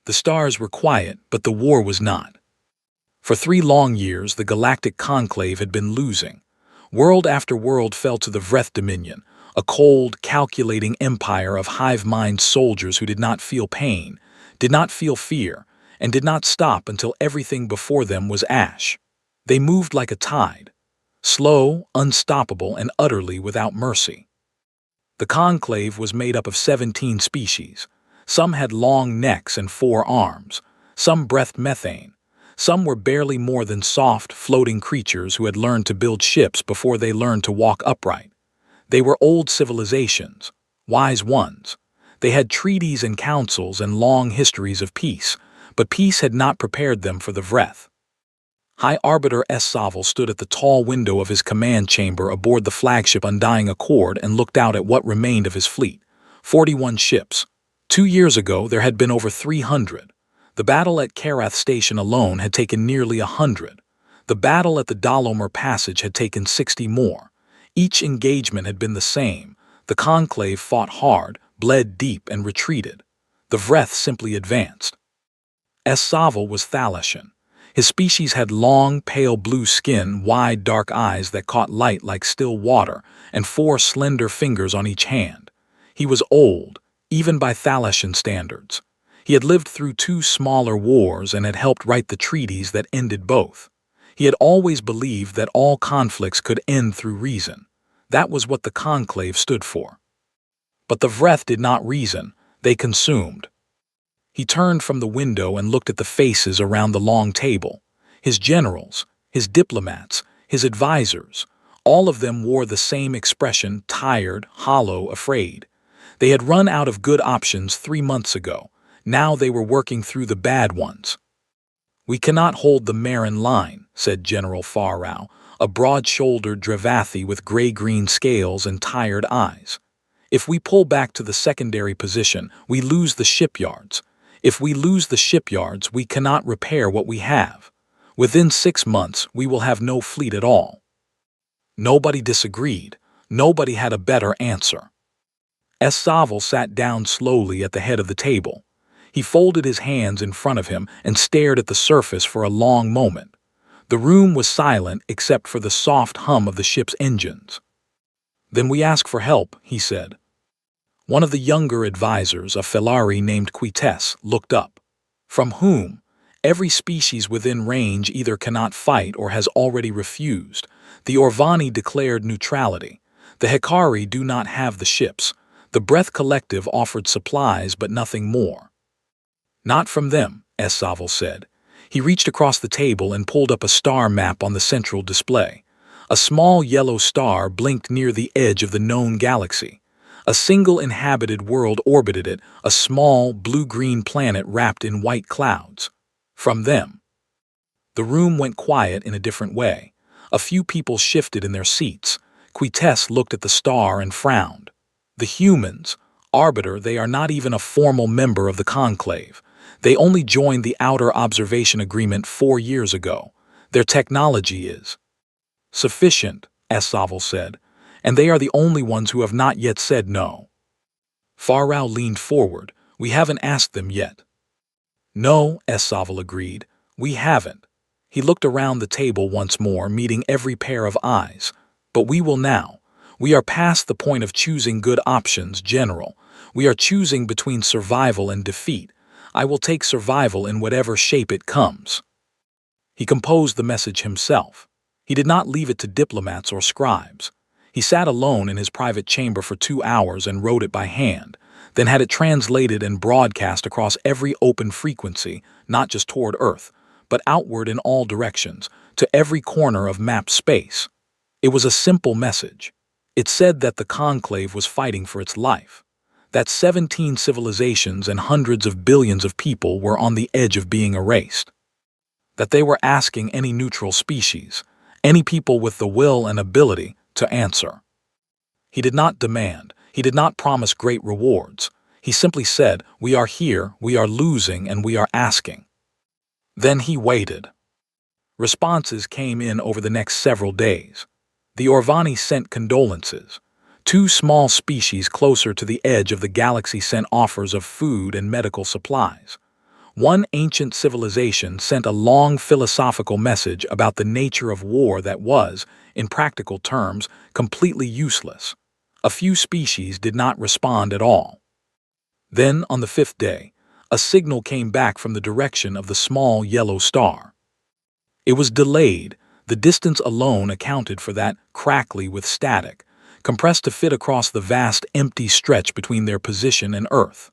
The stars were quiet, but the war was not. For 3 long years, the galactic conclave had been losing. World after world fell to the Vreth Dominion, a cold, calculating empire of hive-mind soldiers who did not feel pain, did not feel fear, and did not stop until everything before them was ash. They moved like a tide, slow, unstoppable, and utterly without mercy. The conclave was made up of 17 species. Some had long necks and 4 arms. Some breathed methane. Some were barely more than soft, floating creatures who had learned to build ships before they learned to walk upright. They were old civilizations, wise ones. They had treaties and councils and long histories of peace, but peace had not prepared them for the Vreth. High Arbiter S. Saval stood at the tall window of his command chamber aboard the flagship Undying Accord and looked out at what remained of his fleet. 41 ships. 2 years ago, there had been over 300. The battle at Karath Station alone had taken nearly 100. The battle at the Dalomer Passage had taken 60 more. Each engagement had been the same. The conclave fought hard, bled deep, and retreated. The Vreth simply advanced. S. Saval was Thalassian. His species had long, pale blue skin, wide, dark eyes that caught light like still water, and 4 slender fingers on each hand. He was old, even by Thalassian standards. He had lived through 2 smaller wars and had helped write the treaties that ended both. He had always believed that all conflicts could end through reason. That was what the conclave stood for. But the Vreth did not reason, they consumed. He turned from the window and looked at the faces around the long table. His generals, his diplomats, his advisors, all of them wore the same expression: tired, hollow, afraid. They had run out of good options 3 months ago. Now they were working through the bad ones. "We cannot hold the Marin line," said General Farrow, a broad-shouldered Dravathi with gray-green scales and tired eyes. "If we pull back to the secondary position, we lose the shipyards. If we lose the shipyards, we cannot repair what we have. Within 6 months, we will have no fleet at all." Nobody disagreed. Nobody had a better answer. S. Saval sat down slowly at the head of the table. He folded his hands in front of him and stared at the surface for a long moment. The room was silent except for the soft hum of the ship's engines. "Then we ask for help," he said. One of the younger advisors, a Felari named Quites, looked up. "From whom? Every species within range either cannot fight or has already refused. The Orvani declared neutrality. The Hekari do not have the ships. The Breath Collective offered supplies but nothing more." "Not from them," S. Saval said. He reached across the table and pulled up a star map on the central display. A small yellow star blinked near the edge of the known galaxy. A single inhabited world orbited it, a small, blue-green planet wrapped in white clouds. From them. The room went quiet in a different way. A few people shifted in their seats. Quites looked at the star and frowned. "The humans, Arbiter, they are not even a formal member of the conclave. They only joined the Outer Observation Agreement 4 years ago. Their technology is sufficient," S. Saval said, "and they are the only ones who have not yet said no." Farrow leaned forward. "We haven't asked them yet." "No," S. Saval agreed, "we haven't." He looked around the table once more, meeting every pair of eyes. "But we will now. We are past the point of choosing good options, General. We are choosing between survival and defeat. I will take survival in whatever shape it comes." He composed the message himself. He did not leave it to diplomats or scribes. He sat alone in his private chamber for 2 hours and wrote it by hand, then had it translated and broadcast across every open frequency, not just toward Earth, but outward in all directions, to every corner of mapped space. It was a simple message. It said that the conclave was fighting for its life, that 17 civilizations and hundreds of billions of people were on the edge of being erased, that they were asking any neutral species, any people with the will and ability, to answer. He did not demand, he did not promise great rewards. He simply said, "We are here, we are losing, and we are asking." Then he waited. Responses came in over the next several days. The Orvani sent condolences. 2 small species closer to the edge of the galaxy sent offers of food and medical supplies. One ancient civilization sent a long philosophical message about the nature of war that was, in practical terms, completely useless. A few species did not respond at all. Then, on the fifth day, a signal came back from the direction of the small yellow star. It was delayed. The distance alone accounted for that, crackly with static, compressed to fit across the vast empty stretch between their position and Earth.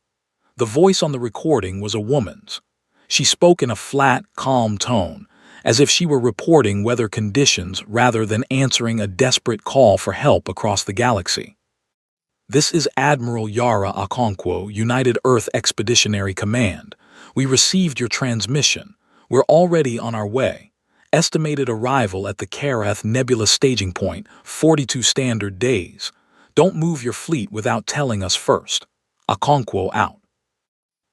The voice on the recording was a woman's. She spoke in a flat, calm tone, as if she were reporting weather conditions rather than answering a desperate call for help across the galaxy. "This is Admiral Yara Okonkwo, United Earth Expeditionary Command. We received your transmission. We're already on our way. Estimated arrival at the Karath Nebula staging point, 42 standard days. Don't move your fleet without telling us first. Okonkwo out."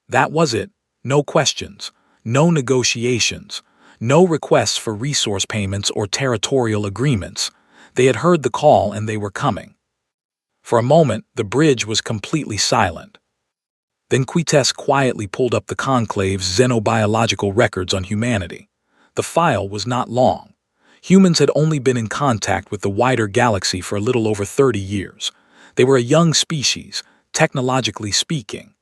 That was it. No questions, no negotiations, no requests for resource payments or territorial agreements. They had heard the call and they were coming. For a moment, the bridge was completely silent. Then Quites quietly pulled up the Conclave's xenobiological records on humanity. The file was not long. Humans had only been in contact with the wider galaxy for a little over 30 years. They were a young species, technologically speaking.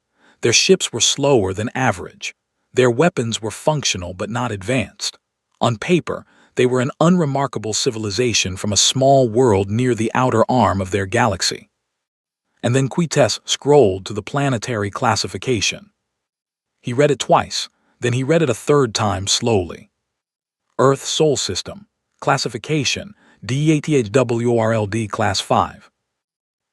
Their ships were slower than average. Their weapons were functional but not advanced. On paper, they were an unremarkable civilization from a small world near the outer arm of their galaxy. And then Quites scrolled to the planetary classification. He read it twice, then he read it a third time slowly. Earth Sol System, Classification, DATHWRLD Class 5.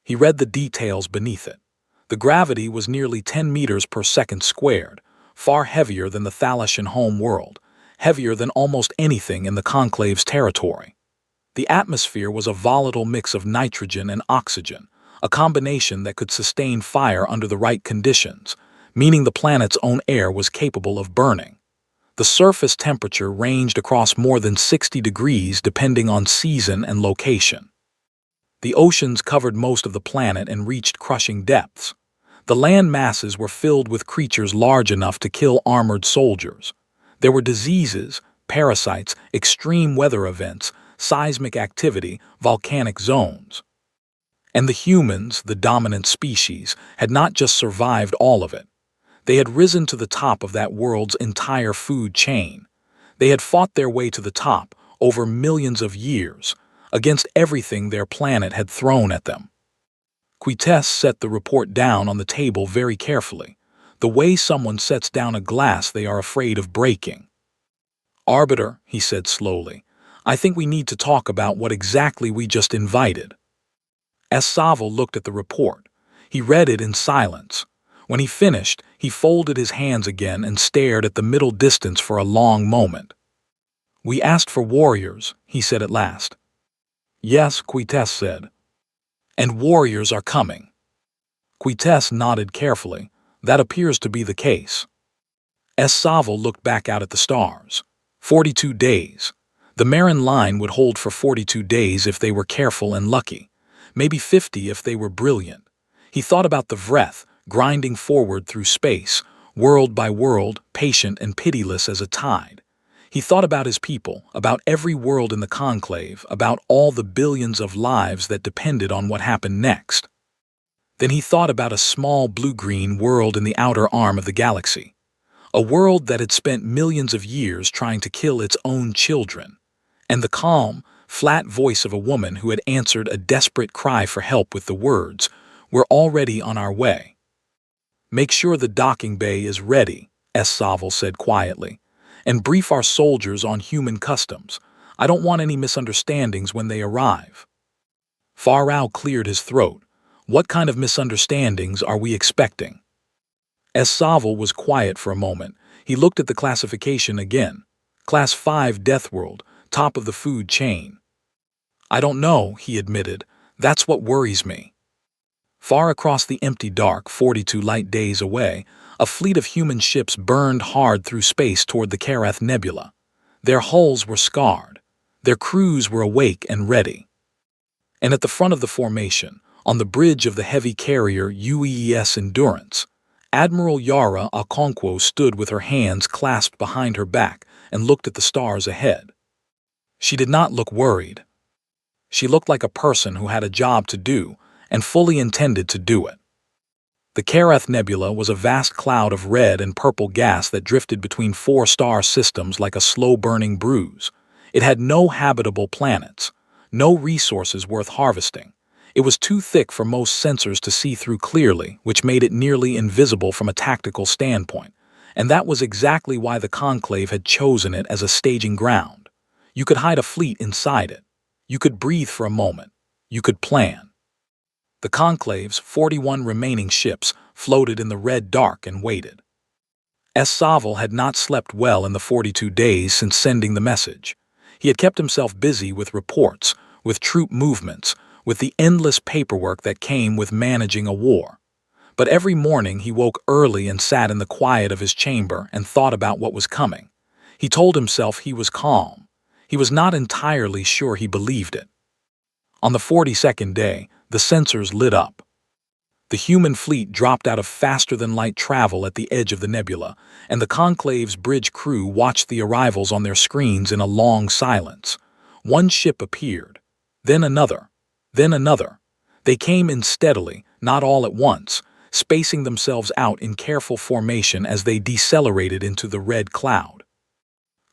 He read the details beneath it. The gravity was nearly 10 meters per second squared, far heavier than the Thalassian home world, heavier than almost anything in the Conclave's territory. The atmosphere was a volatile mix of nitrogen and oxygen, a combination that could sustain fire under the right conditions, meaning the planet's own air was capable of burning. The surface temperature ranged across more than 60 degrees depending on season and location. The oceans covered most of the planet and reached crushing depths. The land masses were filled with creatures large enough to kill armored soldiers. There were diseases, parasites, extreme weather events, seismic activity, volcanic zones. And the humans, the dominant species, had not just survived all of it. They had risen to the top of that world's entire food chain. They had fought their way to the top over millions of years, against everything their planet had thrown at them. Quites set the report down on the table very carefully, the way someone sets down a glass they are afraid of breaking. "Arbiter," he said slowly, "I think we need to talk about what exactly we just invited." As Saville looked at the report, he read it in silence. When he finished, he folded his hands again and stared at the middle distance for a long moment. "We asked for warriors," he said at last. "Yes," Quites said. "And warriors are coming." Quites nodded carefully. "That appears to be the case." As Saville looked back out at the stars. 42 days. The Marin line would hold for 42 days if they were careful and lucky. Maybe 50 if they were brilliant. He thought about the Vreth, grinding forward through space, world by world, patient and pitiless as a tide. He thought about his people, about every world in the Conclave, about all the billions of lives that depended on what happened next. Then he thought about a small blue-green world in the outer arm of the galaxy. A world that had spent millions of years trying to kill its own children. And the calm, flat voice of a woman who had answered a desperate cry for help with the words, "We're already on our way." "Make sure the docking bay is ready," S. Saville said quietly, "and brief our soldiers on human customs. I don't want any misunderstandings when they arrive." Farrow cleared his throat. "What kind of misunderstandings are we expecting?" As Saville was quiet for a moment, he looked at the classification again. Class 5 Deathworld, top of the food chain. "I don't know," he admitted. "That's what worries me." Far across the empty dark, 42 light days away, a fleet of human ships burned hard through space toward the Karath Nebula. Their hulls were scarred. Their crews were awake and ready. And at the front of the formation, on the bridge of the heavy carrier UES Endurance, Admiral Yara Okonkwo stood with her hands clasped behind her back and looked at the stars ahead. She did not look worried. She looked like a person who had a job to do and fully intended to do it. The Kereth Nebula was a vast cloud of red and purple gas that drifted between four star systems like a slow-burning bruise. It had no habitable planets, no resources worth harvesting. It was too thick for most sensors to see through clearly, which made it nearly invisible from a tactical standpoint. And that was exactly why the Conclave had chosen it as a staging ground. You could hide a fleet inside it. You could breathe for a moment. You could plan. The Conclave's 41 remaining ships floated in the red dark and waited. Saval had not slept well in the 42 days since sending the message. He had kept himself busy with reports, with troop movements, with the endless paperwork that came with managing a war. But every morning he woke early and sat in the quiet of his chamber and thought about what was coming. He told himself he was calm. He was not entirely sure he believed it. On the 42nd day, the sensors lit up. The human fleet dropped out of faster-than-light travel at the edge of the nebula, and the Conclave's bridge crew watched the arrivals on their screens in a long silence. One ship appeared, then another, then another. They came in steadily, not all at once, spacing themselves out in careful formation as they decelerated into the red cloud.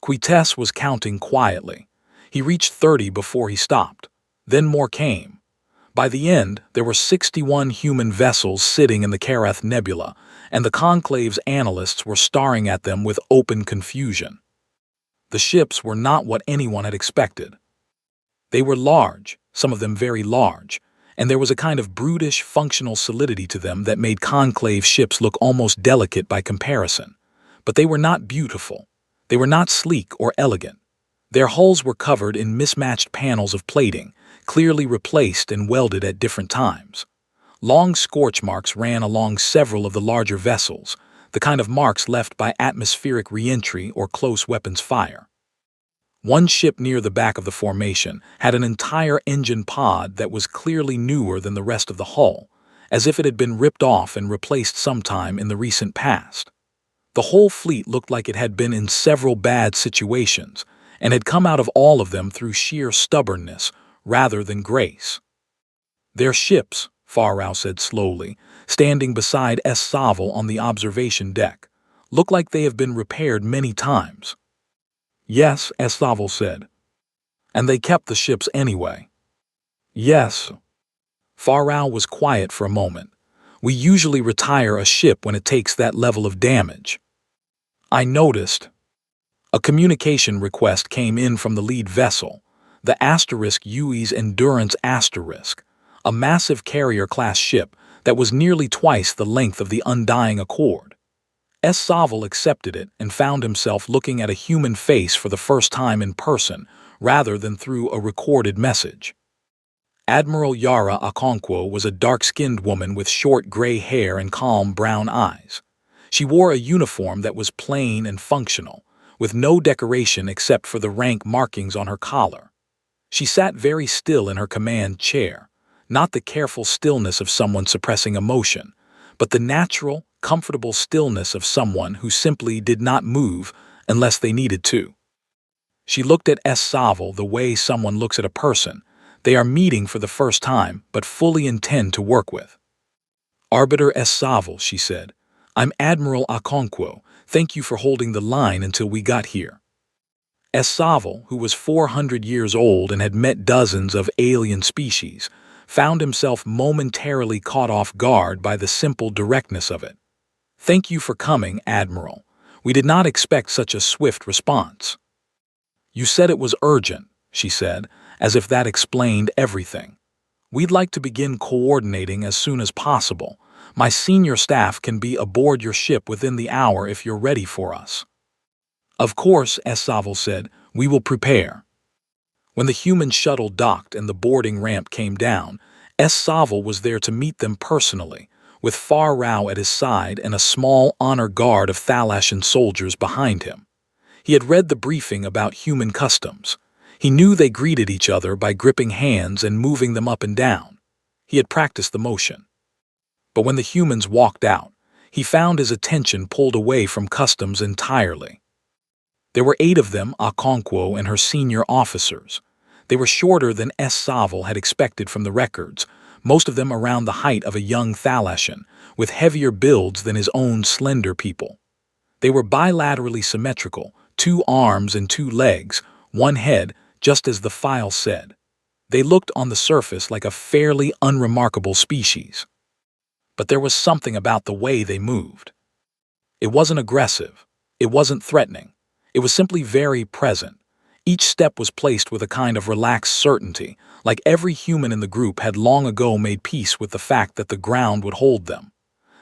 Quites was counting quietly. He reached 30 before he stopped. Then more came. By the end, there were 61 human vessels sitting in the Kereth Nebula, and the Conclave's analysts were staring at them with open confusion. The ships were not what anyone had expected. They were large, some of them very large, and there was a kind of brutish, functional solidity to them that made Conclave ships look almost delicate by comparison. But they were not beautiful. They were not sleek or elegant. Their hulls were covered in mismatched panels of plating, clearly replaced and welded at different times. Long scorch marks ran along several of the larger vessels, the kind of marks left by atmospheric re-entry or close weapons fire. One ship near the back of the formation had an entire engine pod that was clearly newer than the rest of the hull, as if it had been ripped off and replaced sometime in the recent past. The whole fleet looked like it had been in several bad situations, and had come out of all of them through sheer stubbornness rather than grace. "Their ships," Farrow said slowly, standing beside Saval on the observation deck, "look like they have been repaired many times." "Yes," Saval said. "And they kept the ships anyway." "Yes." Farrow was quiet for a moment. "We usually retire a ship when it takes that level of damage." "I noticed." A communication request came in from the lead vessel, the *Ui's Endurance Asterisk, a massive carrier-class ship that was nearly twice the length of the Undying Accord. Saval accepted it and found himself looking at a human face for the first time in person, rather than through a recorded message. Admiral Yara Okonkwo was a dark-skinned woman with short gray hair and calm brown eyes. She wore a uniform that was plain and functional, with no decoration except for the rank markings on her collar. She sat very still in her command chair, not the careful stillness of someone suppressing emotion, but the natural, comfortable stillness of someone who simply did not move unless they needed to. She looked at Saval the way someone looks at a person they are meeting for the first time but fully intend to work with. "Arbiter Saval," she said, "I'm Admiral Okonkwo. Thank you for holding the line until we got here." Saval, who was 400 years old and had met dozens of alien species, found himself momentarily caught off guard by the simple directness of it. "Thank you for coming, Admiral. We did not expect such a swift response." "You said it was urgent," she said, as if that explained everything. "We'd like to begin coordinating as soon as possible. My senior staff can be aboard your ship within the hour if you're ready for us." "Of course," Saval said, "we will prepare." When the human shuttle docked and the boarding ramp came down, Saval was there to meet them personally, with Farrow at his side and a small honor guard of Thalashan soldiers behind him. He had read the briefing about human customs. He knew they greeted each other by gripping hands and moving them up and down. He had practiced the motion. But when the humans walked out, he found his attention pulled away from customs entirely. There were 8 of them, Okonkwo and her senior officers. They were shorter than S. Saval had expected from the records, most of them around the height of a young Thalashan, with heavier builds than his own slender people. They were bilaterally symmetrical, 2 arms and 2 legs, 1 head, just as the file said. They looked on the surface like a fairly unremarkable species. But there was something about the way they moved. It wasn't aggressive. It wasn't threatening. It was simply very present. Each step was placed with a kind of relaxed certainty, like every human in the group had long ago made peace with the fact that the ground would hold them.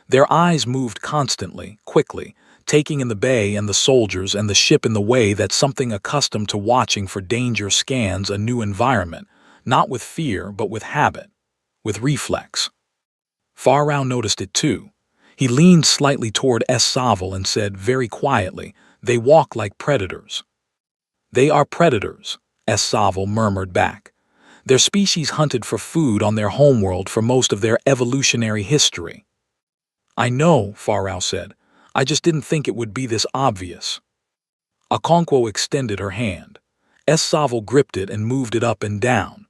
Their eyes moved constantly, quickly, taking in the bay and the soldiers and the ship in the way that something accustomed to watching for danger scans a new environment, not with fear but with habit, with reflex. Farrow noticed it too. He leaned slightly toward S. Saval and said very quietly, "They walk like predators." "They are predators," S. Saval murmured back. "Their species hunted for food on their homeworld for most of their evolutionary history." "I know," Farrow said. "I just didn't think it would be this obvious." Okonkwo extended her hand. S. Saval gripped it and moved it up and down.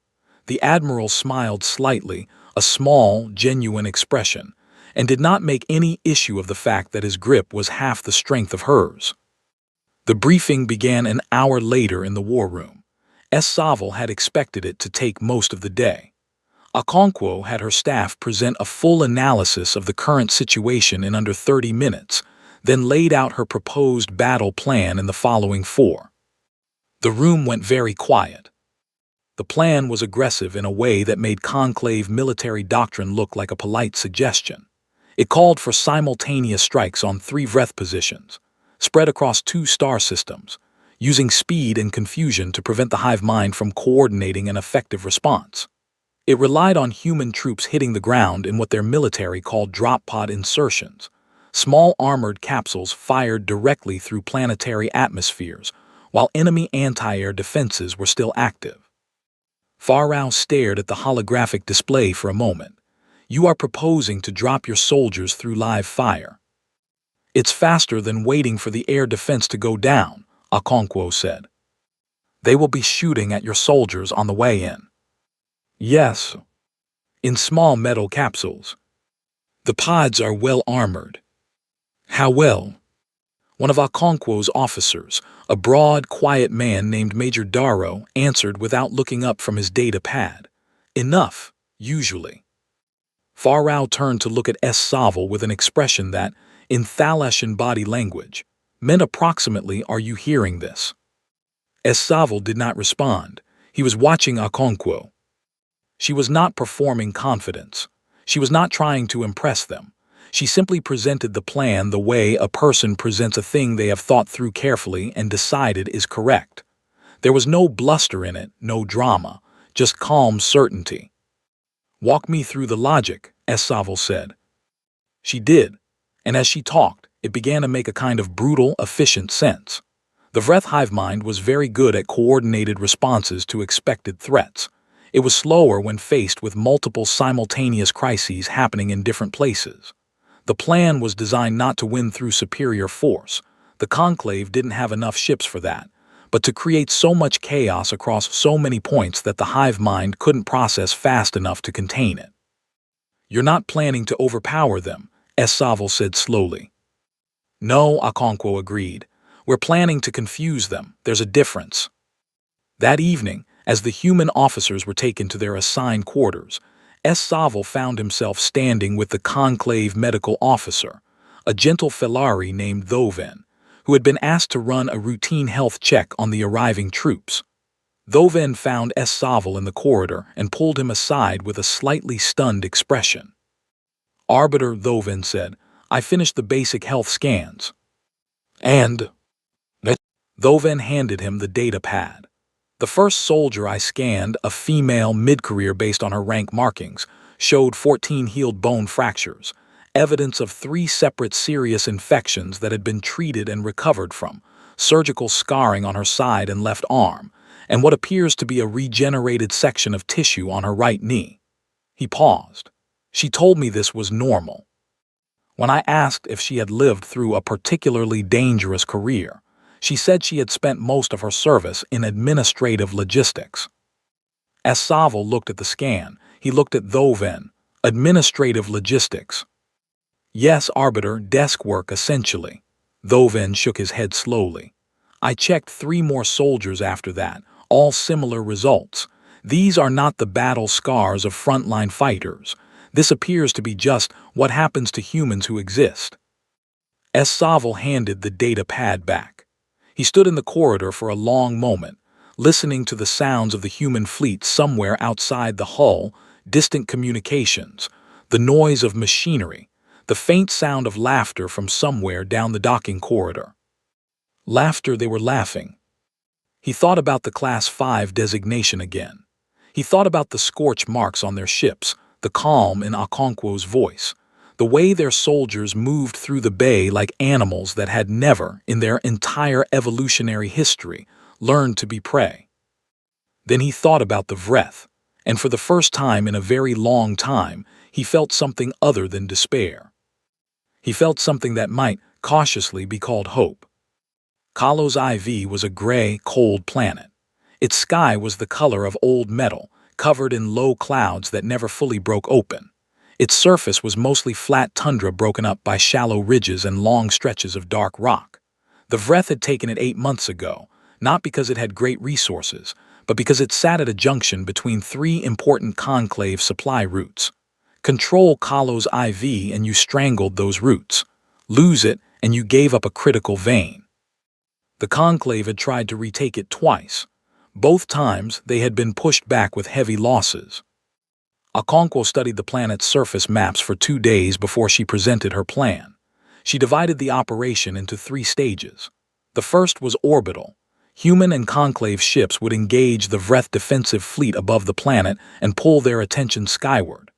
The Admiral smiled slightly, a small, genuine expression, and did not make any issue of the fact that his grip was half the strength of hers. The briefing began an hour later in the war room. S. Saval had expected it to take most of the day. Okonkwo had her staff present a full analysis of the current situation in under 30 minutes, then laid out her proposed battle plan in the following 4. The room went very quiet. The plan was aggressive in a way that made conclave military doctrine look like a polite suggestion. It called for simultaneous strikes on 3 Vreth positions, spread across 2 star systems, using speed and confusion to prevent the hive mind from coordinating an effective response. It relied on human troops hitting the ground in what their military called drop pod insertions, small armored capsules fired directly through planetary atmospheres, while enemy anti-air defenses were still active. Farrow stared at the holographic display for a moment. "You are proposing to drop your soldiers through live fire." "It's faster than waiting for the air defense to go down," Okonkwo said. "They will be shooting at your soldiers on the way in." "Yes, in small metal capsules. The pods are well armored." "How well?" One of Okonkwo's officers, a broad, quiet man named Major Darrow, answered without looking up from his data pad. "Enough, usually." Farrow turned to look at S. Saval with an expression that, in Thalashan body language, meant approximately, "Are you hearing this?" S. Saval did not respond. He was watching Okonkwo. She was not performing confidence. She was not trying to impress them. She simply presented the plan the way a person presents a thing they have thought through carefully and decided is correct. There was no bluster in it, no drama, just calm certainty. "Walk me through the logic," S. Saval said. She did, and as she talked, it began to make a kind of brutal, efficient sense. The Vreth hive mind was very good at coordinated responses to expected threats. It was slower when faced with multiple simultaneous crises happening in different places. The plan was designed not to win through superior force. The Conclave didn't have enough ships for that, but to create so much chaos across so many points that the hive mind couldn't process fast enough to contain it. "You're not planning to overpower them," S. Saval said slowly. "No," Okonkwo agreed. "We're planning to confuse them. There's a difference." That evening, as the human officers were taken to their assigned quarters, S. Saval found himself standing with the Conclave medical officer, a gentle Felari named Thoven, who had been asked to run a routine health check on the arriving troops. Thoven found S. Saval in the corridor and pulled him aside with a slightly stunned expression. "Arbiter," Thoven said, "I finished the basic health scans." "And?" Thoven handed him the data pad. "The first soldier I scanned, a female mid-career based on her rank markings, showed 14 healed bone fractures, evidence of 3 separate serious infections that had been treated and recovered from, surgical scarring on her side and left arm, and what appears to be a regenerated section of tissue on her right knee." He paused. "She told me this was normal." When I asked if she had lived through a particularly dangerous career, she said she had spent most of her service in administrative logistics. As Saville looked at the scan, he looked at Thoven. Administrative logistics. Yes, arbiter, desk work essentially. Thoven shook his head slowly. I checked 3 more soldiers after that, all similar results. These are not the battle scars of frontline fighters. This appears to be just what happens to humans who exist. S. Saville handed the data pad back. He stood in the corridor for a long moment, listening to the sounds of the human fleet somewhere outside the hull, distant communications, the noise of machinery, the faint sound of laughter from somewhere down the docking corridor. Laughter, they were laughing. He thought about the Class 5 designation again. He thought about the scorch marks on their ships, the calm in Okonkwo's voice, the way their soldiers moved through the bay like animals that had never, in their entire evolutionary history, learned to be prey. Then he thought about the Vreth, and for the first time in a very long time, he felt something other than despair. He felt something that might, cautiously, be called hope. Kalos IV was a gray, cold planet. Its sky was the color of old metal, covered in low clouds that never fully broke open. Its surface was mostly flat tundra broken up by shallow ridges and long stretches of dark rock. The Vreth had taken it 8 months ago, not because it had great resources, but because it sat at a junction between 3 important conclave supply routes. Control Kalos IV and you strangled those routes. Lose it and you gave up a critical vein. The conclave had tried to retake it twice. Both times they had been pushed back with heavy losses. Okonkwo studied the planet's surface maps for 2 days before she presented her plan. She divided the operation into 3 stages. The first was orbital. Human and conclave ships would engage the Vreth defensive fleet above the planet and pull their attention skyward.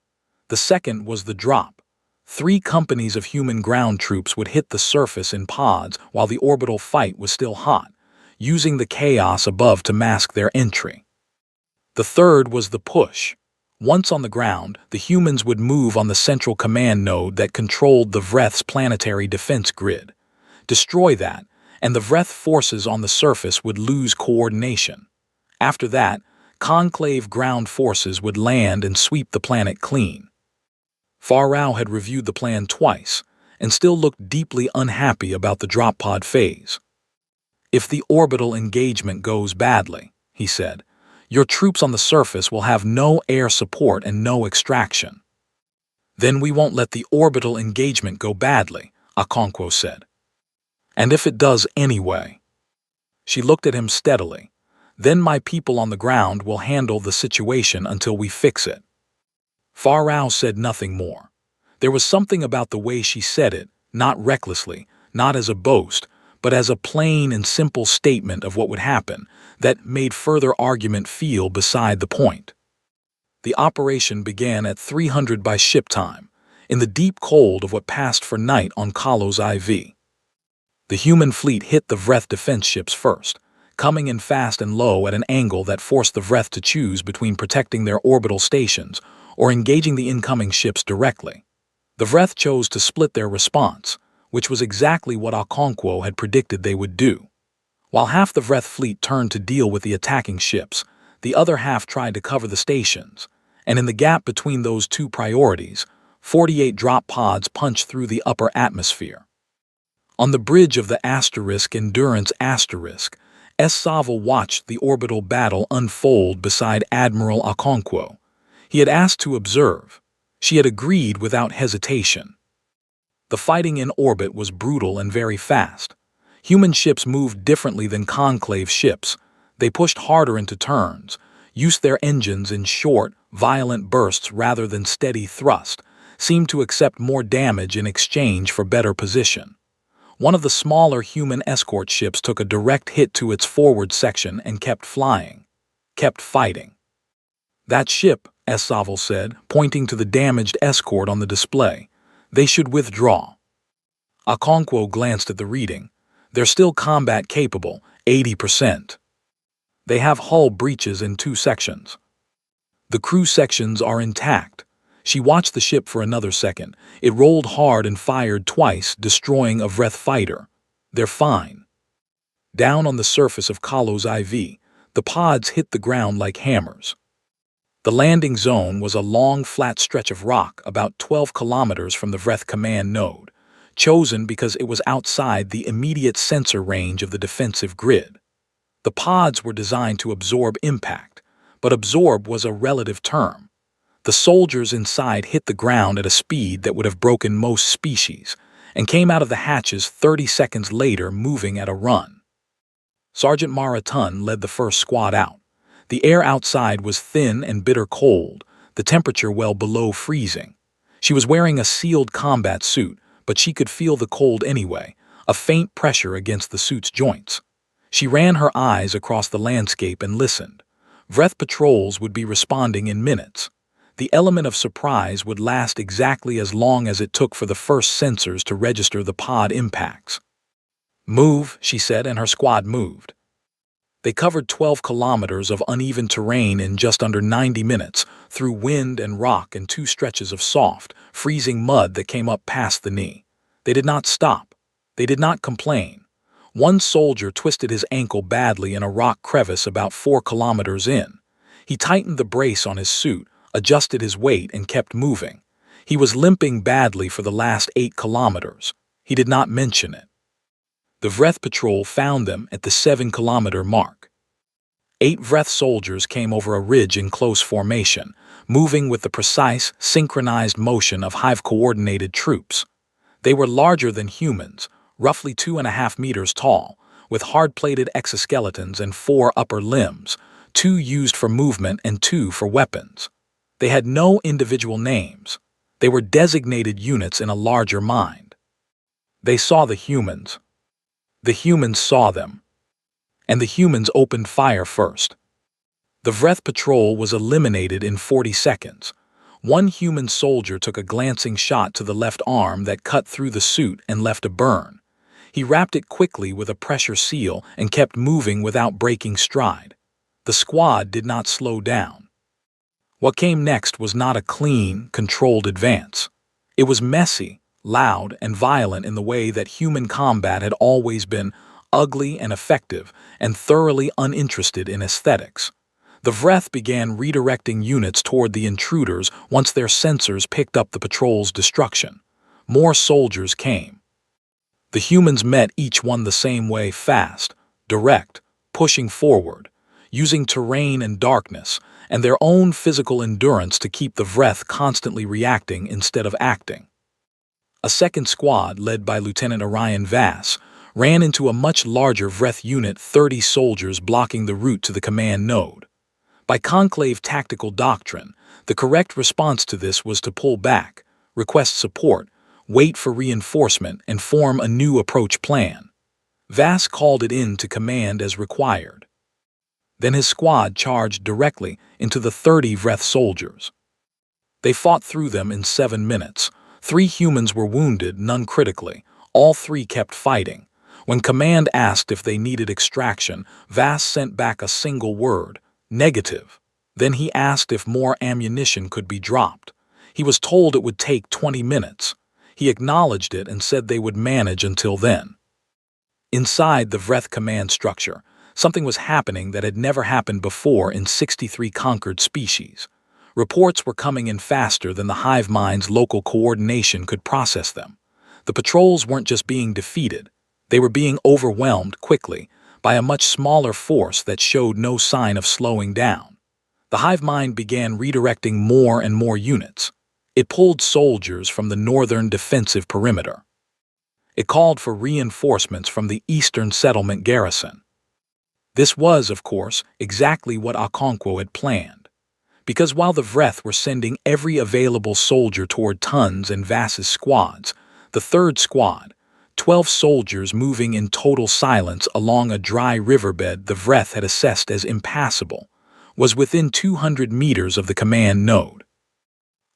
The second was the drop. 3 companies of human ground troops would hit the surface in pods while the orbital fight was still hot, using the chaos above to mask their entry. The third was the push. Once on the ground, the humans would move on the central command node that controlled the Vreth's planetary defense grid. Destroy that, and the Vreth forces on the surface would lose coordination. After that, conclave ground forces would land and sweep the planet clean. Farao had reviewed the plan twice, and still looked deeply unhappy about the drop pod phase. If the orbital engagement goes badly, he said, your troops on the surface will have no air support and no extraction. Then we won't let the orbital engagement go badly, Okonkwo said. And if it does anyway? She looked at him steadily. Then my people on the ground will handle the situation until we fix it. Farao said nothing more. There was something about the way she said it, not recklessly, not as a boast, but as a plain and simple statement of what would happen, that made further argument feel beside the point. The operation began at 300 by ship time, in the deep cold of what passed for night on Kalos IV. The human fleet hit the Vreth defense ships first, coming in fast and low at an angle that forced the Vreth to choose between protecting their orbital stations or engaging the incoming ships directly. The Vreth chose to split their response, which was exactly what Okonkwo had predicted they would do. While half the Vreth fleet turned to deal with the attacking ships, the other half tried to cover the stations, and in the gap between those 2 priorities, 48 drop pods punched through the upper atmosphere. On the bridge of the Endurance S. Saville watched the orbital battle unfold beside Admiral Okonkwo. He had asked to observe. She had agreed without hesitation. The fighting in orbit was brutal and very fast. Human ships moved differently than conclave ships. They pushed harder into turns, used their engines in short, violent bursts rather than steady thrust, seemed to accept more damage in exchange for better position. One of the smaller human escort ships took a direct hit to its forward section and kept flying, kept fighting. That ship, S. Saville said, pointing to the damaged escort on the display. They should withdraw. Okonkwo glanced at the reading. They're still combat capable, 80%. They have hull breaches in 2 sections. The crew sections are intact. She watched the ship for another second. It rolled hard and fired twice, destroying a Vreth fighter. They're fine. Down on the surface of Kalos IV, the pods hit the ground like hammers. The landing zone was a long, flat stretch of rock about 12 kilometers from the Vreth command node, chosen because it was outside the immediate sensor range of the defensive grid. The pods were designed to absorb impact, but absorb was a relative term. The soldiers inside hit the ground at a speed that would have broken most species, and came out of the hatches 30 seconds later moving at a run. Sergeant Mara Tun led the first squad out. The air outside was thin and bitter cold, the temperature well below freezing. She was wearing a sealed combat suit, but she could feel the cold anyway, a faint pressure against the suit's joints. She ran her eyes across the landscape and listened. Vreth patrols would be responding in minutes. The element of surprise would last exactly as long as it took for the first sensors to register the pod impacts. "Move," she said, and her squad moved. They covered 12 kilometers of uneven terrain in just under 90 minutes, through wind and rock and 2 stretches of soft, freezing mud that came up past the knee. They did not stop. They did not complain. One soldier twisted his ankle badly in a rock crevice about 4 kilometers in. He tightened the brace on his suit, adjusted his weight, and kept moving. He was limping badly for the last 8 kilometers. He did not mention it. The Vreth patrol found them at the 7-kilometer mark. 8 Vreth soldiers came over a ridge in close formation, moving with the precise, synchronized motion of hive-coordinated troops. They were larger than humans, roughly 2.5 meters tall, with hard-plated exoskeletons and 4 upper limbs, 2 used for movement and 2 for weapons. They had no individual names. They were designated units in a larger mind. They saw the humans. The humans saw them. And the humans opened fire first. The Vreth patrol was eliminated in 40 seconds. One human soldier took a glancing shot to the left arm that cut through the suit and left a burn. He wrapped it quickly with a pressure seal and kept moving without breaking stride. The squad did not slow down. What came next was not a clean, controlled advance. It was messy, loud, and violent in the way that human combat had always been, ugly and effective, and thoroughly uninterested in aesthetics. The Vreth began redirecting units toward the intruders once their sensors picked up the patrol's destruction. More soldiers came. The humans met each one the same way, fast, direct, pushing forward, using terrain and darkness, and their own physical endurance to keep the Vreth constantly reacting instead of acting. A second squad, led by Lieutenant Orion Vass, ran into a much larger Vreth unit, 30 soldiers blocking the route to the command node. By conclave tactical doctrine, the correct response to this was to pull back, request support, wait for reinforcement, and form a new approach plan. Vass called it in to command as required. Then his squad charged directly into the 30 Vreth soldiers. They fought through them in 7 minutes. 3 humans were wounded, none critically. All 3 kept fighting. When command asked if they needed extraction, Vass sent back a single word: negative. Then he asked if more ammunition could be dropped. He was told it would take 20 minutes. He acknowledged it and said they would manage until then. Inside the Vreth command structure, something was happening that had never happened before in 63 conquered species. Reports were coming in faster than the hive mind's local coordination could process them. The patrols weren't just being defeated, they were being overwhelmed quickly by a much smaller force that showed no sign of slowing down. The hive mind began redirecting more and more units. It pulled soldiers from the northern defensive perimeter. It called for reinforcements from the eastern settlement garrison. This was, of course, exactly what Okonkwo had planned. Because while the Vreth were sending every available soldier toward Tun's and Vass's squads, the third squad, 12 soldiers moving in total silence along a dry riverbed the Vreth had assessed as impassable, was within 200 meters of the command node.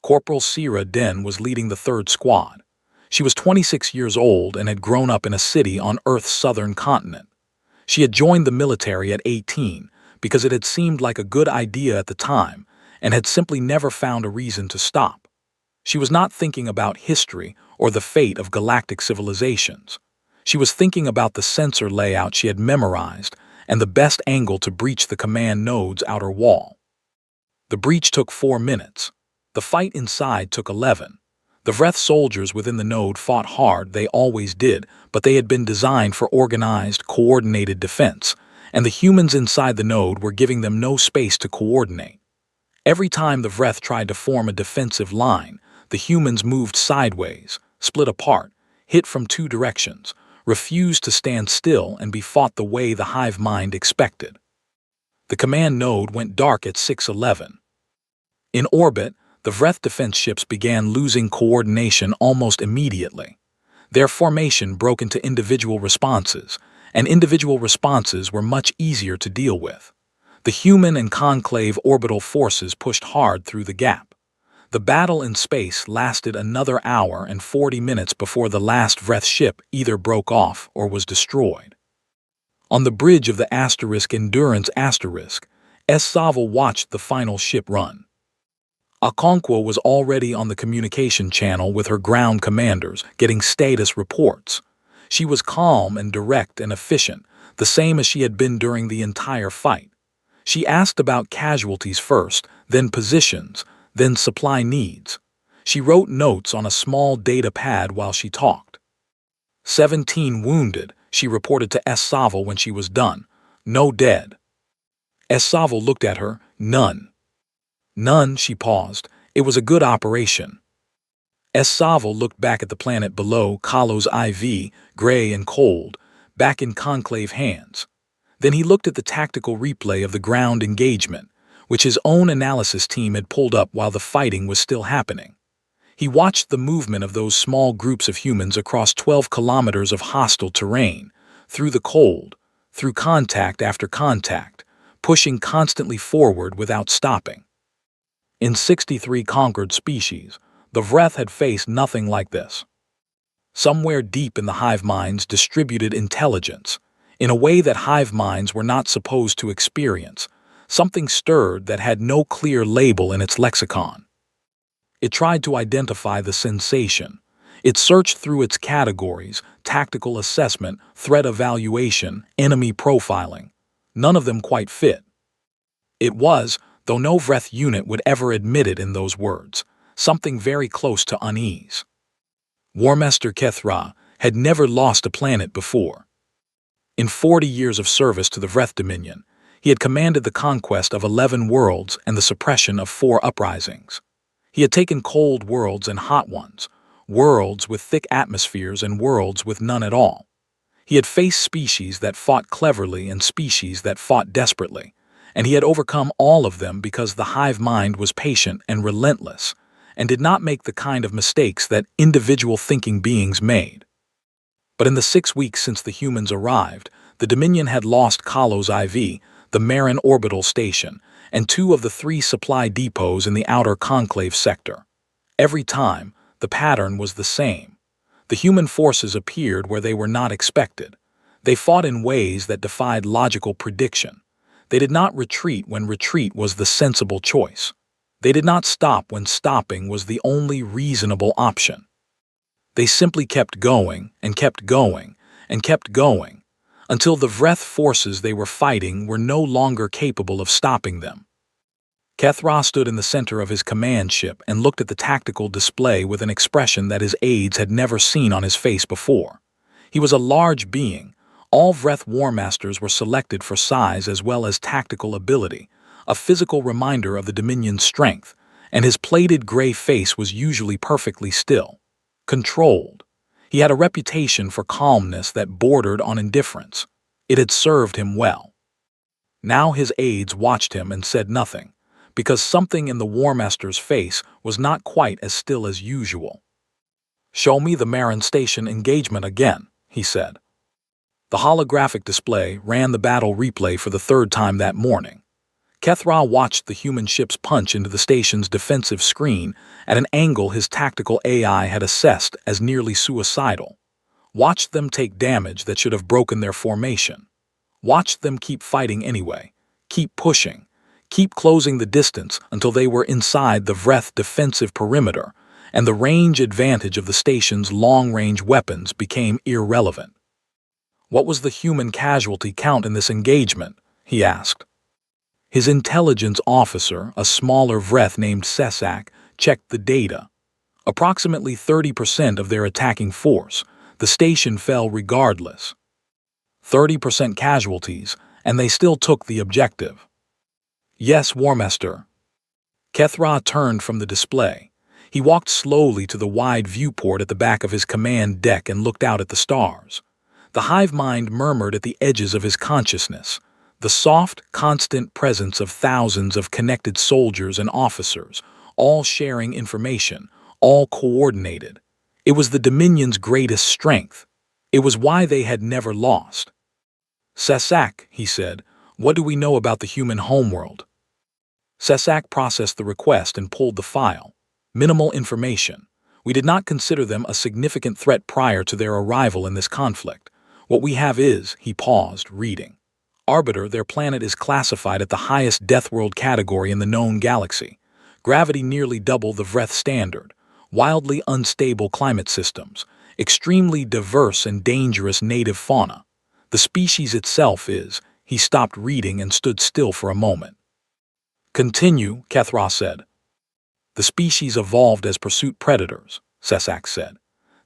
Corporal Sira Den was leading the third squad. She was 26 years old and had grown up in a city on Earth's southern continent. She had joined the military at 18 because it had seemed like a good idea at the time, and had simply never found a reason to stop. She was not thinking about history or the fate of galactic civilizations. She was thinking about the sensor layout she had memorized and the best angle to breach the command node's outer wall. The breach took 4 minutes. The fight inside took 11. The Vreth soldiers within the node fought hard, they always did, but they had been designed for organized, coordinated defense, and the humans inside the node were giving them no space to coordinate. Every time the Vreth tried to form a defensive line, the humans moved sideways, split apart, hit from 2 directions, refused to stand still and be fought the way the hive mind expected. The command node went dark at 6:11. In orbit, the Vreth defense ships began losing coordination almost immediately. Their formation broke into individual responses, and individual responses were much easier to deal with. The human and conclave orbital forces pushed hard through the gap. The battle in space lasted another hour and 40 minutes before the last Vreth ship either broke off or was destroyed. On the bridge of the Endurance Saval watched the final ship run. Okonkwo was already on the communication channel with her ground commanders, getting status reports. She was calm and direct and efficient, the same as she had been during the entire fight. She asked about casualties first, then positions, then supply needs. She wrote notes on a small data pad while she talked. 17 wounded, she reported to Saval when she was done. No dead. Saval looked at her. None. None, she paused. It was a good operation. Saval looked back at the planet below, Kalos IV, gray and cold, back in conclave hands. Then he looked at the tactical replay of the ground engagement, which his own analysis team had pulled up while the fighting was still happening. He watched the movement of those small groups of humans across 12 kilometers of hostile terrain, through the cold, through contact after contact, pushing constantly forward without stopping. In 63 conquered species, the Vreth had faced nothing like this. Somewhere deep in the hive minds distributed intelligence, in a way that hive minds were not supposed to experience, something stirred that had no clear label in its lexicon. It tried to identify the sensation. It searched through its categories, tactical assessment, threat evaluation, enemy profiling. None of them quite fit. It was, though no Vreth unit would ever admit it in those words, something very close to unease. Warmaster Kethra had never lost a planet before. In 40 years of service to the Vreth Dominion, he had commanded the conquest of 11 worlds and the suppression of 4 uprisings. He had taken cold worlds and hot ones, worlds with thick atmospheres and worlds with none at all. He had faced species that fought cleverly and species that fought desperately, and he had overcome all of them because the hive mind was patient and relentless, and did not make the kind of mistakes that individual thinking beings made. But in the 6 weeks since the humans arrived, the Dominion had lost Kalos IV, the Marin orbital station, and 2 of the 3 supply depots in the outer conclave sector. Every time, the pattern was the same. The human forces appeared where they were not expected. They fought in ways that defied logical prediction. They did not retreat when retreat was the sensible choice. They did not stop when stopping was the only reasonable option. They simply kept going and kept going and kept going until the Vreth forces they were fighting were no longer capable of stopping them. Kethra stood in the center of his command ship and looked at the tactical display with an expression that his aides had never seen on his face before. He was a large being. All Vreth Warmasters were selected for size as well as tactical ability, a physical reminder of the Dominion's strength, and his plated gray face was usually perfectly still, controlled. He had a reputation for calmness that bordered on indifference. It had served him well. Now his aides watched him and said nothing, because something in the Warmaster's face was not quite as still as usual. "Show me the Marin Station engagement again," he said. The holographic display ran the battle replay for the 3rd time that morning. Kethra watched the human ships punch into the station's defensive screen at an angle his tactical AI had assessed as nearly suicidal. Watched them take damage that should have broken their formation. Watched them keep fighting anyway, keep pushing, keep closing the distance until they were inside the Vreth defensive perimeter, and the range advantage of the station's long-range weapons became irrelevant. "What was the human casualty count in this engagement?" he asked. His intelligence officer, a smaller Vreth named Sesak, checked the data. Approximately 30% of their attacking force. The station fell regardless. 30% casualties, and they still took the objective. "Yes, Warmaster." Kethra turned from the display. He walked slowly to the wide viewport at the back of his command deck and looked out at the stars. The hive mind murmured at the edges of his consciousness, the soft, constant presence of thousands of connected soldiers and officers, all sharing information, all coordinated. It was the Dominion's greatest strength. It was why they had never lost. "Sesak," he said, "what do we know about the human homeworld?" Sesak processed the request and pulled the file. "Minimal information. We did not consider them a significant threat prior to their arrival in this conflict. What we have is," he paused, reading. "Arbiter, their planet is classified at the highest Deathworld category in the known galaxy. Gravity nearly double the Vreth standard. Wildly unstable climate systems. Extremely diverse and dangerous native fauna. The species itself is..." He stopped reading and stood still for a moment. "Continue," Kethra said. "The species evolved as pursuit predators," Sesak said.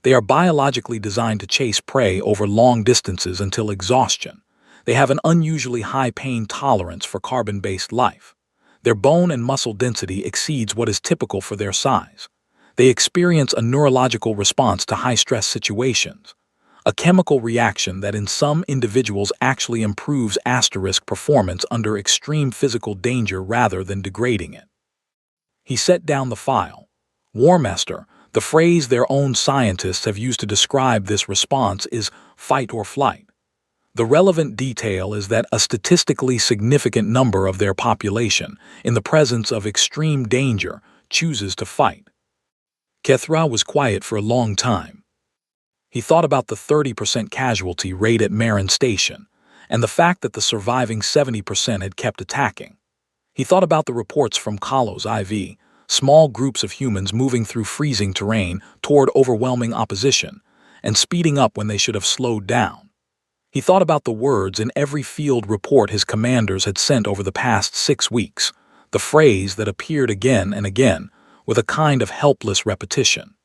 "They are biologically designed to chase prey over long distances until exhaustion. They have an unusually high pain tolerance for carbon-based life. Their bone and muscle density exceeds what is typical for their size. They experience a neurological response to high-stress situations, a chemical reaction that in some individuals actually improves asterisk performance under extreme physical danger rather than degrading it." He set down the file. "Warmaster, the phrase their own scientists have used to describe this response is fight or flight. The relevant detail is that a statistically significant number of their population, in the presence of extreme danger, chooses to fight." Kethra was quiet for a long time. He thought about the 30% casualty rate at Marin Station, and the fact that the surviving 70% had kept attacking. He thought about the reports from Kalos IV, small groups of humans moving through freezing terrain toward overwhelming opposition, and speeding up when they should have slowed down. He thought about the words in every field report his commanders had sent over the past 6 weeks, the phrase that appeared again and again, with a kind of helpless repetition.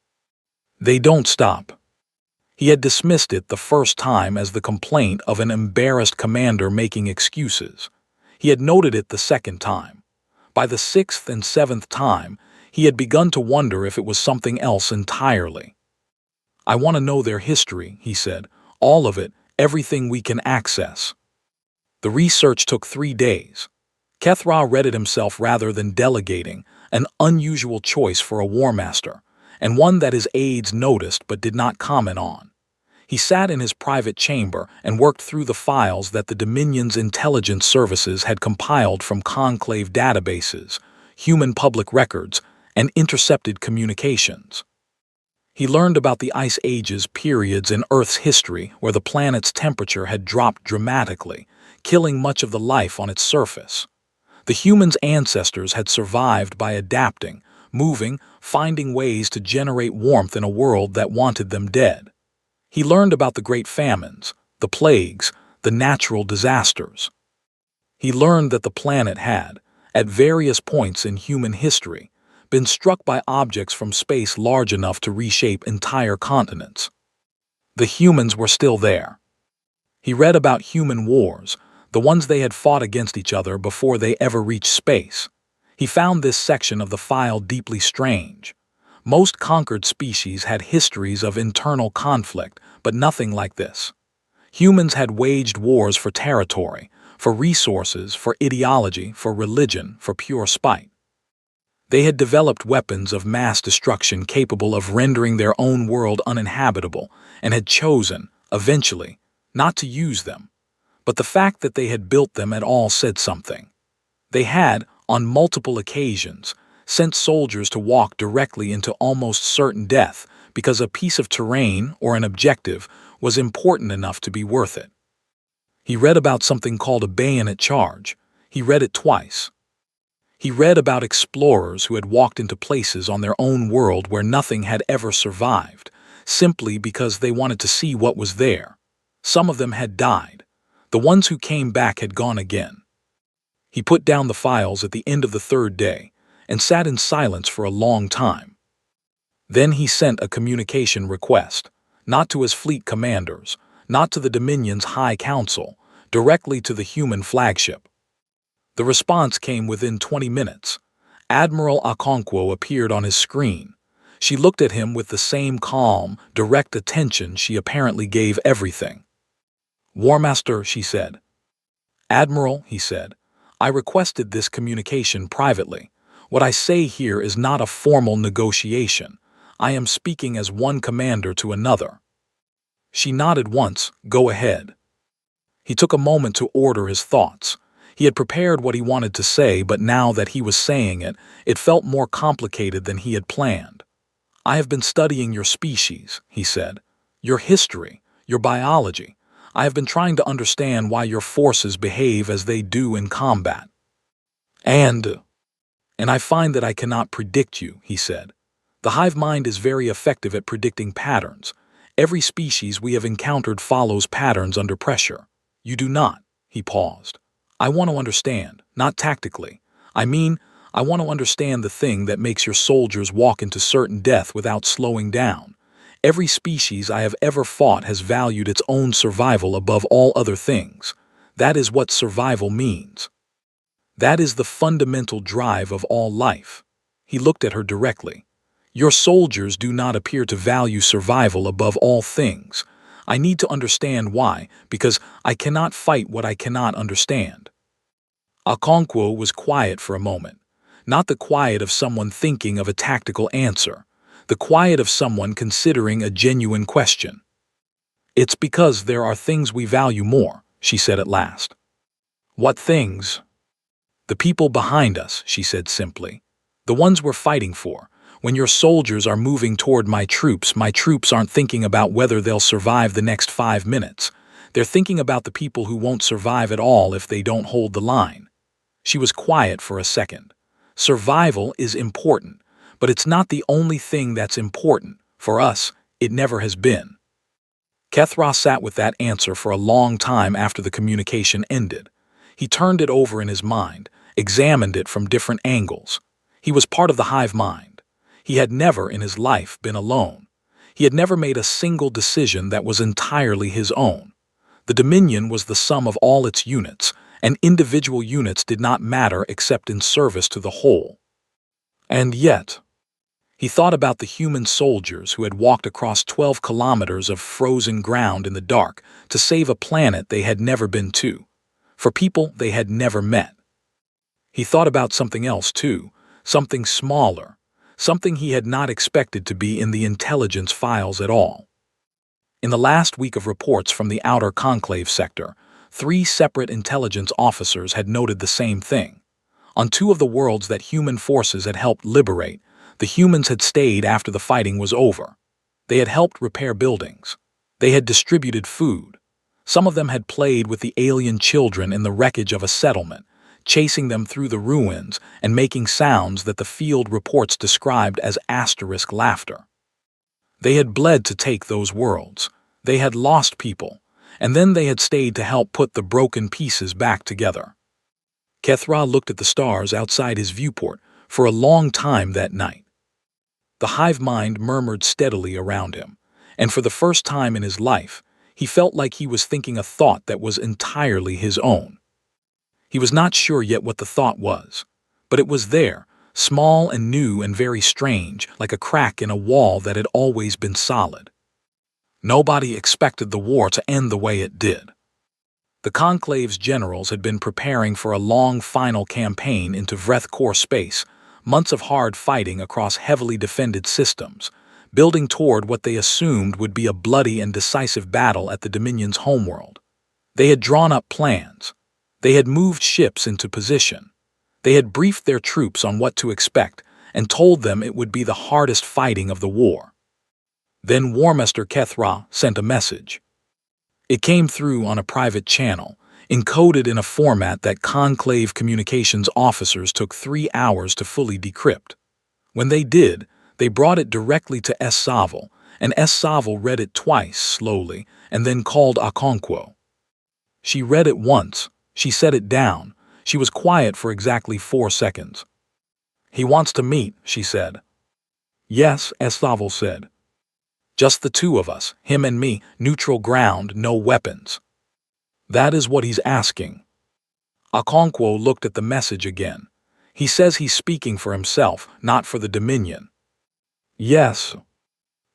"They don't stop." He had dismissed it the first time as the complaint of an embarrassed commander making excuses. He had noted it the second time. By the 6th and 7th time, he had begun to wonder if it was something else entirely. "I want to know their history," he said. "All of it, everything we can access." The research took 3 days. Kethra read it himself rather than delegating, an unusual choice for a Warmaster, and one that his aides noticed but did not comment on. He sat in his private chamber and worked through the files that the Dominion's intelligence services had compiled from Conclave databases, human public records, and intercepted communications. He learned about the Ice Age's periods in Earth's history where the planet's temperature had dropped dramatically, killing much of the life on its surface. The humans' ancestors had survived by adapting, moving, finding ways to generate warmth in a world that wanted them dead. He learned about the great famines, the plagues, the natural disasters. He learned that the planet had, at various points in human history, been struck by objects from space large enough to reshape entire continents. The humans were still there. He read about human wars, the ones they had fought against each other before they ever reached space. He found this section of the file deeply strange. Most conquered species had histories of internal conflict, but nothing like this. Humans had waged wars for territory, for resources, for ideology, for religion, for pure spite. They had developed weapons of mass destruction capable of rendering their own world uninhabitable, and had chosen, eventually, not to use them. But the fact that they had built them at all said something. They had, on multiple occasions, sent soldiers to walk directly into almost certain death because a piece of terrain or an objective was important enough to be worth it. He read about something called a bayonet charge. He read it twice. He read about explorers who had walked into places on their own world where nothing had ever survived, simply because they wanted to see what was there. Some of them had died. The ones who came back had gone again. He put down the files at the end of the third day and sat in silence for a long time. Then he sent a communication request, not to his fleet commanders, not to the Dominion's High Council, directly to the human flagship. The response came within 20 minutes. Admiral Okonkwo appeared on his screen. She looked at him with the same calm, direct attention she apparently gave everything. "War Master," she said. "Admiral," he said, "I requested this communication privately. What I say here is not a formal negotiation. I am speaking as one commander to another." She nodded once. "Go ahead." He took a moment to order his thoughts. He had prepared what he wanted to say, but now that he was saying it, it felt more complicated than he had planned. "I have been studying your species," he said, "your history, your biology. I have been trying to understand why your forces behave as they do in combat. And I find that I cannot predict you," he said. "The hive mind is very effective at predicting patterns. Every species we have encountered follows patterns under pressure. You do not." He paused. "I want to understand, not tactically. I mean, I want to understand the thing that makes your soldiers walk into certain death without slowing down. Every species I have ever fought has valued its own survival above all other things. That is what survival means. That is the fundamental drive of all life." He looked at her directly. "Your soldiers do not appear to value survival above all things. I need to understand why, because I cannot fight what I cannot understand." Okonkwo was quiet for a moment, not the quiet of someone thinking of a tactical answer, the quiet of someone considering a genuine question. "It's because there are things we value more," she said at last. "What things?" "The people behind us," she said simply. "The ones we're fighting for. When your soldiers are moving toward my troops aren't thinking about whether they'll survive the next 5 minutes. They're thinking about the people who won't survive at all if they don't hold the line." She was quiet for a second. "Survival is important, but it's not the only thing that's important. For us, it never has been." Kethra sat with that answer for a long time after the communication ended. He turned it over in his mind, examined it from different angles. He was part of the hive mind. He had never in his life been alone. He had never made a single decision that was entirely his own. The Dominion was the sum of all its units, and individual units did not matter except in service to the whole. And yet, he thought about the human soldiers who had walked across 12 kilometers of frozen ground in the dark to save a planet they had never been to, for people they had never met. He thought about something else too, something smaller, something he had not expected to be in the intelligence files at all. In the last week of reports from the outer conclave sector, 3 separate intelligence officers had noted the same thing. On 2 of the worlds that human forces had helped liberate, the humans had stayed after the fighting was over. They had helped repair buildings. They had distributed food. Some of them had played with the alien children in the wreckage of a settlement, chasing them through the ruins and making sounds that the field reports described as asterisk laughter. They had bled to take those worlds. They had lost people, and then they had stayed to help put the broken pieces back together. Kethra looked at the stars outside his viewport for a long time that night. The hive mind murmured steadily around him, and for the first time in his life, he felt like he was thinking a thought that was entirely his own. He was not sure yet what the thought was, but it was there, small and new and very strange, like a crack in a wall that had always been solid. Nobody expected the war to end the way it did. The Conclave's generals had been preparing for a long final campaign into Vreth core space, months of hard fighting across heavily defended systems, building toward what they assumed would be a bloody and decisive battle at the Dominion's homeworld. They had drawn up plans. They had moved ships into position. They had briefed their troops on what to expect and told them it would be the hardest fighting of the war. Then War Master Kethra sent a message. It came through on a private channel, encoded in a format that Conclave communications officers took 3 hours to fully decrypt. When they did, they brought it directly to S. Saville, and S. Saville read it twice, slowly, and then called Okonkwo. She read it once, she set it down, she was quiet for exactly 4 seconds. "He wants to meet," she said. "Yes," S. Saville said. "Just the two of us, him and me, neutral ground, no weapons." "That is what he's asking." Okonkwo looked at the message again. "He says he's speaking for himself, not for the Dominion." "Yes."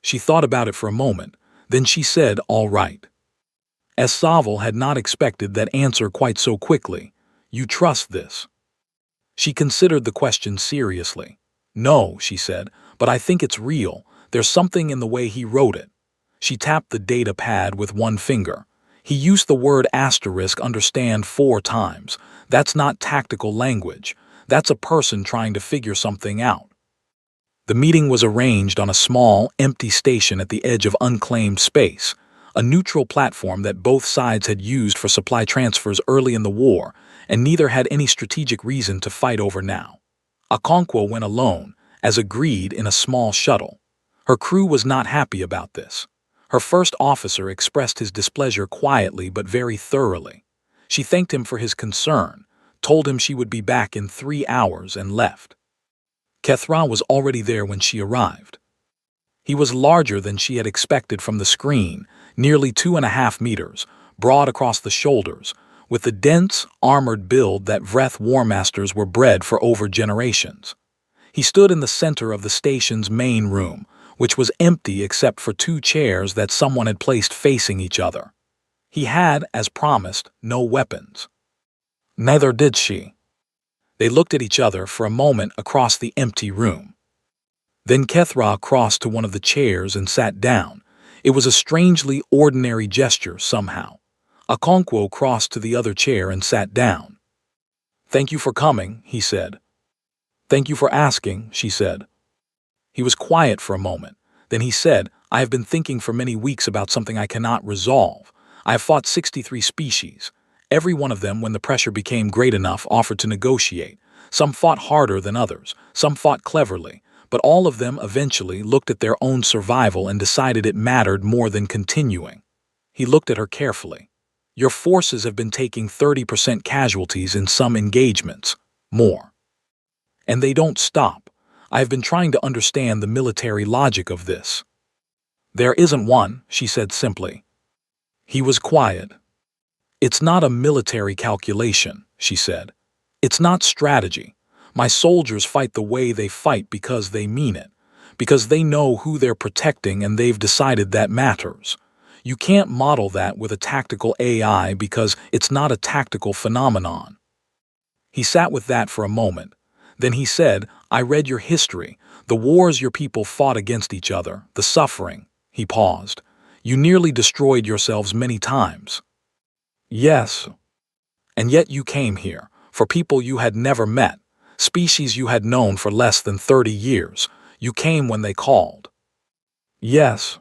She thought about it for a moment, then she said, "All right." S. Saville had not expected that answer quite so quickly. "You trust this?" She considered the question seriously. "No," she said, "but I think it's real. There's something in the way he wrote it." She tapped the data pad with one finger. "He used the word asterisk understand 4 times. That's not tactical language. That's a person trying to figure something out." The meeting was arranged on a small, empty station at the edge of unclaimed space, a neutral platform that both sides had used for supply transfers early in the war, and neither had any strategic reason to fight over now. Okonkwo went alone, as agreed, in a small shuttle. Her crew was not happy about this. Her first officer expressed his displeasure quietly but very thoroughly. She thanked him for his concern, told him she would be back in 3 hours, and left. Kethra was already there when she arrived. He was larger than she had expected from the screen, nearly 2.5 meters, broad across the shoulders, with the dense, armored build that Vreth War Masters were bred for over generations. He stood in the center of the station's main room, which was empty except for 2 chairs that someone had placed facing each other. He had, as promised, no weapons. Neither did she. They looked at each other for a moment across the empty room. Then Kethra crossed to one of the chairs and sat down. It was a strangely ordinary gesture somehow. Okonkwo crossed to the other chair and sat down. "Thank you for coming," he said. "Thank you for asking," she said. He was quiet for a moment. Then he said, "I have been thinking for many weeks about something I cannot resolve. I have fought 63 species. Every one of them, when the pressure became great enough, offered to negotiate. Some fought harder than others, some fought cleverly, but all of them eventually looked at their own survival and decided it mattered more than continuing." He looked at her carefully. "Your forces have been taking 30% casualties in some engagements, more. And they don't stop. I have been trying to understand the military logic of this." "There isn't one," she said simply. He was quiet. "It's not a military calculation," she said. "It's not strategy. My soldiers fight the way they fight because they mean it, because they know who they're protecting and they've decided that matters. You can't model that with a tactical AI because it's not a tactical phenomenon." He sat with that for a moment. Then he said, "I read your history, the wars your people fought against each other, the suffering." He paused. "You nearly destroyed yourselves many times." "Yes. And yet you came here, for people you had never met, species you had known for less than 30 years. You came when they called." "Yes."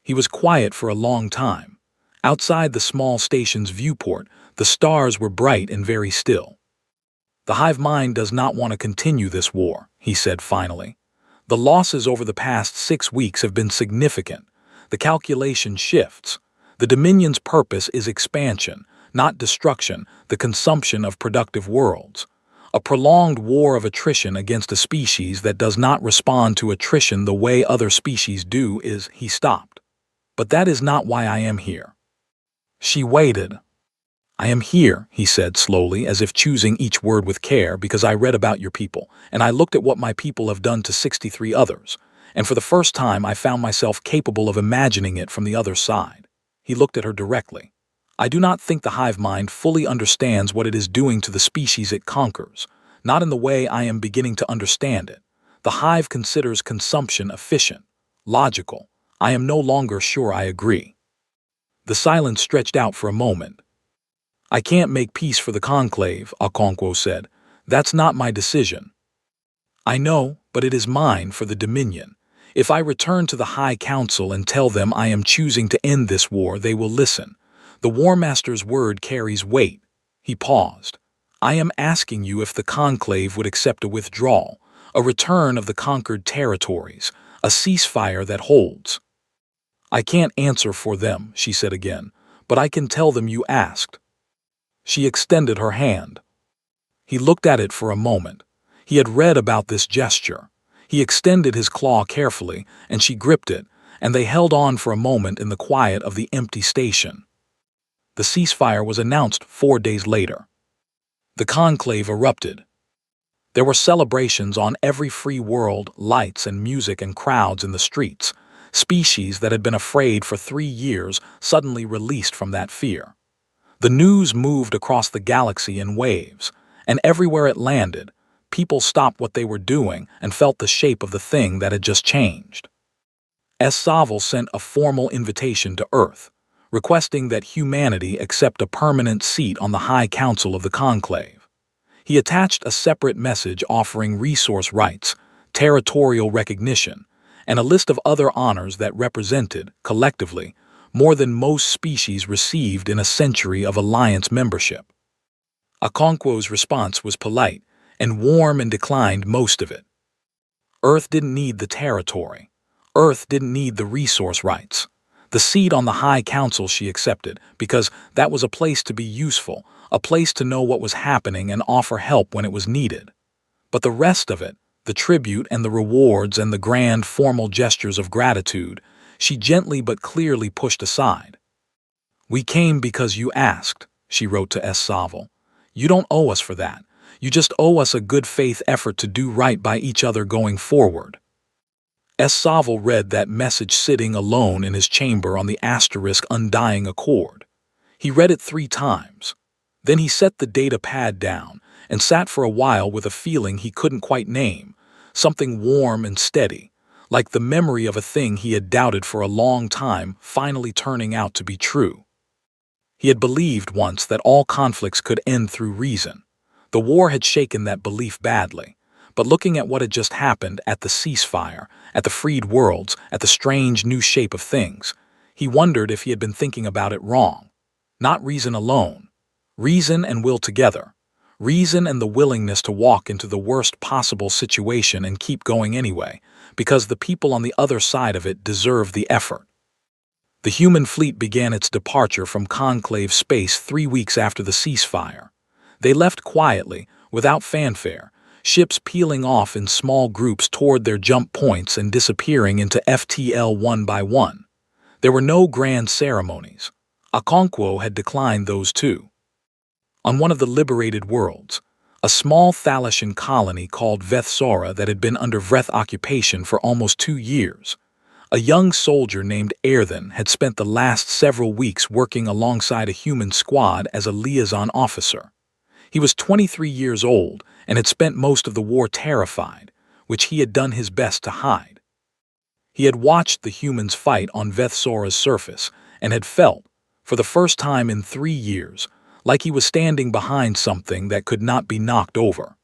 He was quiet for a long time. Outside the small station's viewport, the stars were bright and very still. "The hive mind does not want to continue this war," he said finally. "The losses over the past 6 weeks have been significant. The calculation shifts. The Dominion's purpose is expansion, not destruction, the consumption of productive worlds. A prolonged war of attrition against a species that does not respond to attrition the way other species do is..." He stopped. "But that is not why I am here." She waited. "I am here," he said slowly, as if choosing each word with care, "because I read about your people, and I looked at what my people have done to 63 others, and for the first time I found myself capable of imagining it from the other side." He looked at her directly. "I do not think the hive mind fully understands what it is doing to the species it conquers, not in the way I am beginning to understand it. The hive considers consumption efficient, logical. I am no longer sure I agree." The silence stretched out for a moment. "I can't make peace for the Conclave," Okonkwo said. "That's not my decision." "I know, but it is mine for the Dominion. If I return to the High Council and tell them I am choosing to end this war, they will listen. The War Master's word carries weight. He paused. I am asking you if the Conclave would accept a withdrawal, a return of the conquered territories, a ceasefire that holds. I can't answer for them, she said again, but I can tell them you asked. She extended her hand. He looked at it for a moment. He had read about this gesture. He extended his claw carefully, and she gripped it, and they held on for a moment in the quiet of the empty station. The ceasefire was announced 4 days later. The conclave erupted. There were celebrations on every free world, lights and music and crowds in the streets. Species that had been afraid for 3 years suddenly released from that fear. The news moved across the galaxy in waves, and everywhere it landed, people stopped what they were doing and felt the shape of the thing that had just changed. Saville sent a formal invitation to Earth, requesting that humanity accept a permanent seat on the High Council of the Conclave. He attached a separate message offering resource rights, territorial recognition, and a list of other honors that represented, collectively, more than most species received in a century of alliance membership. Okonkwo's response was polite and warm and declined most of it. Earth didn't need the territory. Earth didn't need the resource rights. The seat on the High Council she accepted because that was a place to be useful, a place to know what was happening and offer help when it was needed. But the rest of it, the tribute and the rewards and the grand formal gestures of gratitude, she gently but clearly pushed aside. We came because you asked, she wrote to Saville. You don't owe us for that. You just owe us a good faith effort to do right by each other going forward. Saville read that message sitting alone in his chamber on the asterisk undying accord. He read it 3 times. Then he set the data pad down and sat for a while with a feeling he couldn't quite name, something warm and steady, like the memory of a thing he had doubted for a long time finally turning out to be true. He had believed once that all conflicts could end through reason. The war had shaken that belief badly, but looking at what had just happened at the ceasefire, at the freed worlds, at the strange new shape of things, he wondered if he had been thinking about it wrong. Not reason alone. Reason and will together. Reason and the willingness to walk into the worst possible situation and keep going anyway, because the people on the other side of it deserve the effort. The human fleet began its departure from Conclave space 3 weeks after the ceasefire. They left quietly, without fanfare, ships peeling off in small groups toward their jump points and disappearing into FTL one by one. There were no grand ceremonies. Okonkwo had declined those too. On one of the liberated worlds, a small Thalassian colony called Vethsora that had been under Vreth occupation for almost 2 years, a young soldier named Erthen had spent the last several weeks working alongside a human squad as a liaison officer. He was 23 years old and had spent most of the war terrified, which he had done his best to hide. He had watched the humans fight on Vethsora's surface and had felt, for the first time in 3 years, like he was standing behind something that could not be knocked over.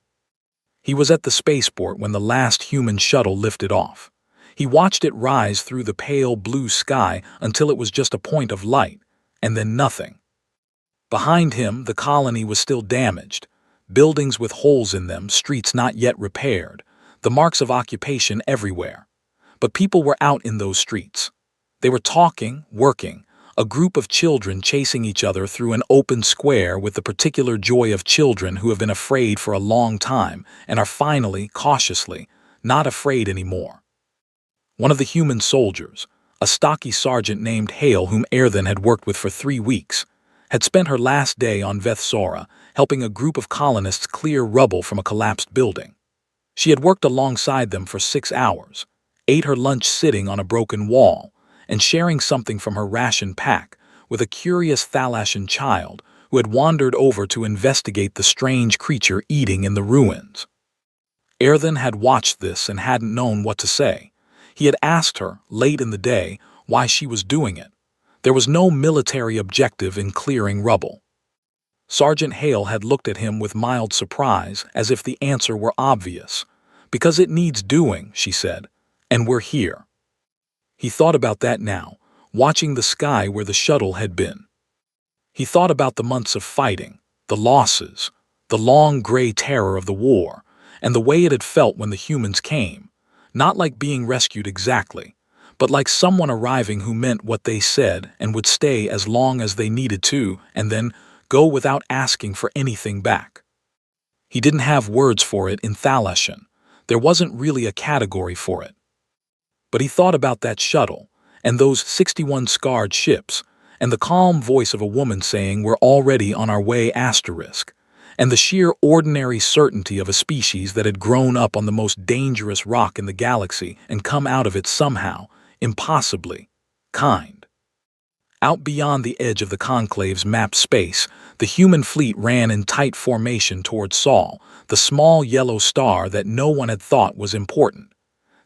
He was at the spaceport when the last human shuttle lifted off. He watched it rise through the pale blue sky until it was just a point of light, and then nothing. Behind him, the colony was still damaged, buildings with holes in them, streets not yet repaired, the marks of occupation everywhere. But people were out in those streets. They were talking, working, a group of children chasing each other through an open square with the particular joy of children who have been afraid for a long time and are finally, cautiously, not afraid anymore. One of the human soldiers, a stocky sergeant named Hale whom Erthen had worked with for 3 weeks, had spent her last day on Vethsora helping a group of colonists clear rubble from a collapsed building. She had worked alongside them for 6 hours, ate her lunch sitting on a broken wall, and sharing something from her ration pack with a curious Thalassian child who had wandered over to investigate the strange creature eating in the ruins. Erthen had watched this and hadn't known what to say. He had asked her, late in the day, why she was doing it. There was no military objective in clearing rubble. Sergeant Hale had looked at him with mild surprise, as if the answer were obvious. Because it needs doing, she said, and we're here. He thought about that now, watching the sky where the shuttle had been. He thought about the months of fighting, the losses, the long gray terror of the war, and the way it had felt when the humans came, not like being rescued exactly, but like someone arriving who meant what they said and would stay as long as they needed to and then go without asking for anything back. He didn't have words for it in Thalashan. There wasn't really a category for it. But he thought about that shuttle, and those 61 scarred ships, and the calm voice of a woman saying we're already on our way asterisk, and the sheer ordinary certainty of a species that had grown up on the most dangerous rock in the galaxy and come out of it somehow, impossibly, kind. Out beyond the edge of the Conclave's mapped space, the human fleet ran in tight formation toward Sol, the small yellow star that no one had thought was important.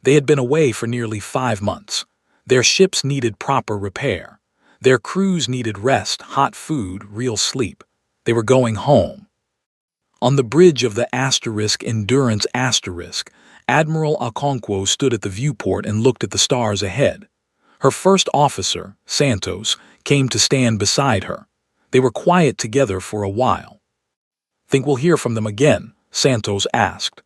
They had been away for nearly 5 months. Their ships needed proper repair. Their crews needed rest, hot food, real sleep. They were going home. On the bridge of the Endurance Admiral Okonkwo stood at the viewport and looked at the stars ahead. Her first officer, Santos, came to stand beside her. They were quiet together for a while. "Think we'll hear from them again?" Santos asked.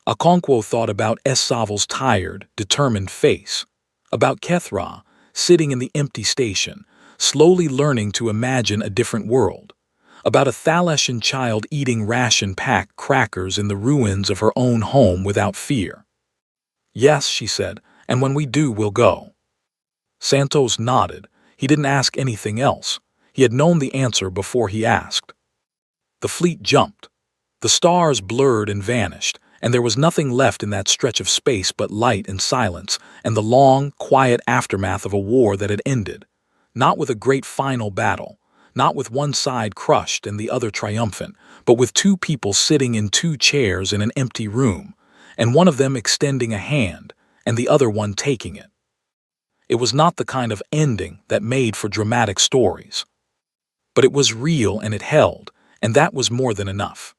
Okonkwo thought about Saval's tired, determined face, about Kethra, sitting in the empty station, slowly learning to imagine a different world, about a Thalashan child eating ration-packed crackers in the ruins of her own home without fear. "Yes," she said, "and when we do, we'll go." Santos nodded. He didn't ask anything else. He had known the answer before he asked. The fleet jumped. The stars blurred and vanished, and there was nothing left in that stretch of space but light and silence and the long, quiet aftermath of a war that had ended, not with a great final battle, not with one side crushed and the other triumphant, but with two people sitting in two chairs in an empty room, and one of them extending a hand and the other one taking it. It was not the kind of ending that made for dramatic stories. But it was real and it held, and that was more than enough.